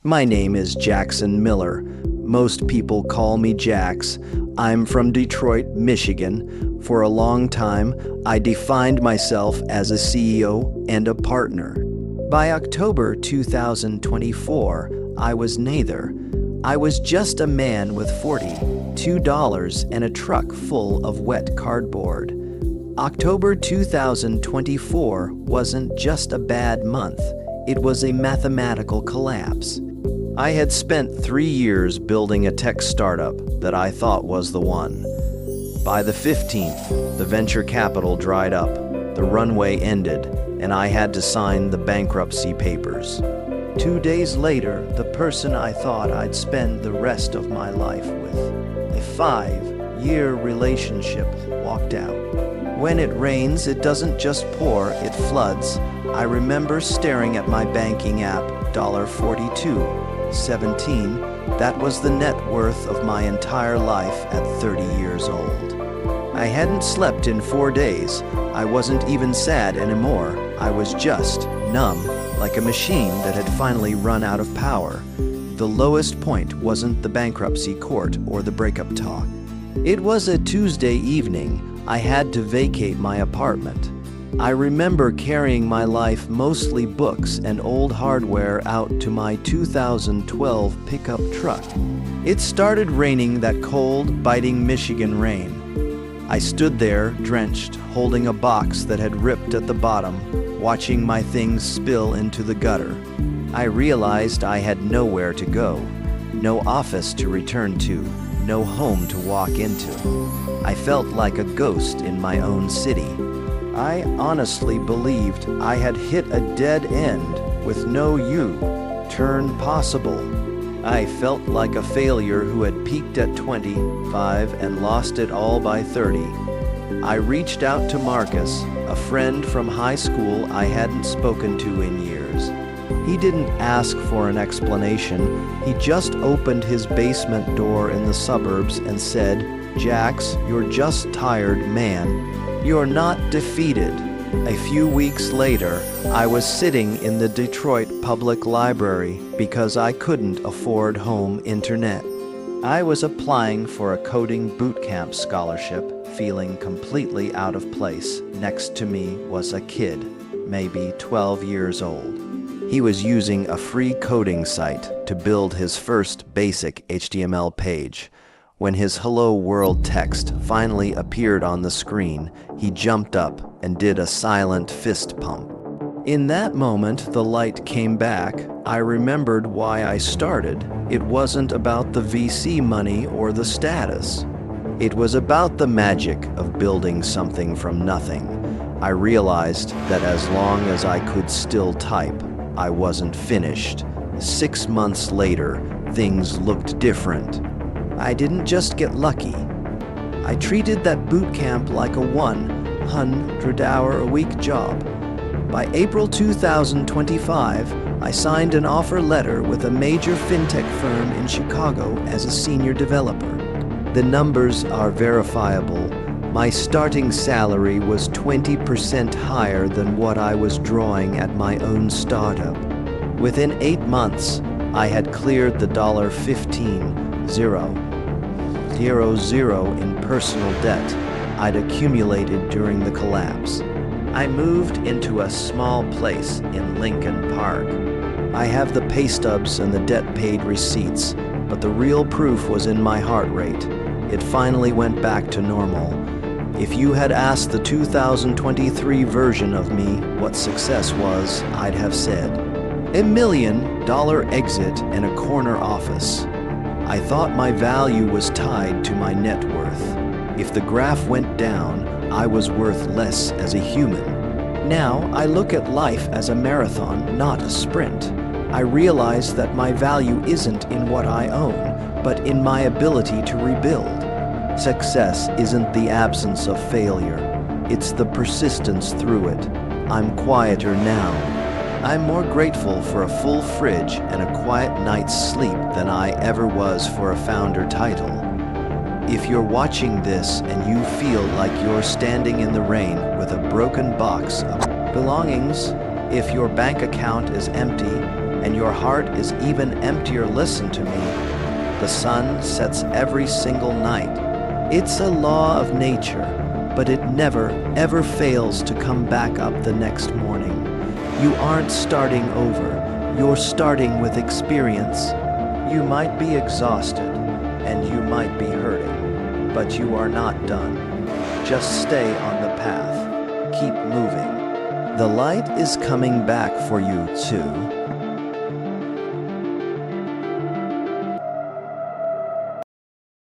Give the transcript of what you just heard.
My name is Jackson Miller. Most people call me Jax. I'm from Detroit, Michigan. For a long time, I defined myself as a CEO and a partner. By October 2024, I was neither. I was just a man with $42 and a truck full of wet cardboard. October 2024 wasn't just a bad month, it was a mathematical collapse. I had spent 3 years building a tech startup that I thought was the one. By the 15th, the venture capital dried up, the runway ended, and I had to sign the bankruptcy papers. 2 days later, the person I thought I'd spend the rest of my life with, a 5-year relationship, walked out. When it rains, it doesn't just pour, it floods. I remember staring at my banking app, $42.17. That was the net worth of my entire life at 30 years old. I hadn't slept in 4 days. I wasn't even sad anymore. I was just numb, like a machine that had finally run out of power. The lowest point wasn't the bankruptcy court or the breakup talk. It was a Tuesday evening. I had to vacate my apartment. I remember carrying my life, mostly books and old hardware, out to my 2012 pickup truck. It started raining, that cold, biting Michigan rain. I stood there, drenched, holding a box that had ripped at the bottom, watching my things spill into the gutter. I realized I had nowhere to go, no office to return to, no home to walk into. I felt like a ghost in my own city. I honestly believed I had hit a dead end with no U-turn possible. I felt like a failure who had peaked at 25 and lost it all by 30. I reached out to Marcus, a friend from high school I hadn't spoken to in years. He didn't ask for an explanation. He just opened his basement door in the suburbs and said, "Jax, you're just tired, man. You're not defeated." A few weeks later, I was sitting in the Detroit Public Library because I couldn't afford home internet. I was applying for a coding bootcamp scholarship, feeling completely out of place. Next to me was a kid, maybe 12 years old. He was using a free coding site to build his first basic HTML page. When his "Hello World" text finally appeared on the screen, he jumped up and did a silent fist pump. In that moment, the light came back. I remembered why I started. It wasn't about the VC money or the status. It was about the magic of building something from nothing. I realized that as long as I could still type, I wasn't finished. 6 months later, things looked different. I didn't just get lucky. I treated that boot camp like a 100-hour-a-week job. By April 2025, I signed an offer letter with a major fintech firm in Chicago as a senior developer. The numbers are verifiable. My starting salary was 20% higher than what I was drawing at my own startup. Within 8 months, I had cleared the $15,000 in personal debt I'd accumulated during the collapse. I moved into a small place in Lincoln Park. I have the pay stubs and the debt-paid receipts, but the real proof was in my heart rate. It finally went back to normal. If you had asked the 2023 version of me what success was, I'd have said, $1 million exit and a corner office. I thought my value was tied to my net worth. If the graph went down, I was worth less as a human. Now I look at life as a marathon, not a sprint. I realize that my value isn't in what I own, but in my ability to rebuild. Success isn't the absence of failure, it's the persistence through it. I'm quieter now. I'm more grateful for a full fridge and a quiet night's sleep than I ever was for a founder title. If you're watching this and you feel like you're standing in the rain with a broken box of belongings, if your bank account is empty and your heart is even emptier. Listen to me. The sun sets every single night. It's a law of nature, but it never, ever fails to come back up the next morning. You aren't starting over. You're starting with experience. You might be exhausted, and you might be hurting, but you are not done. Just stay on the path. Keep moving. The light is coming back for you too.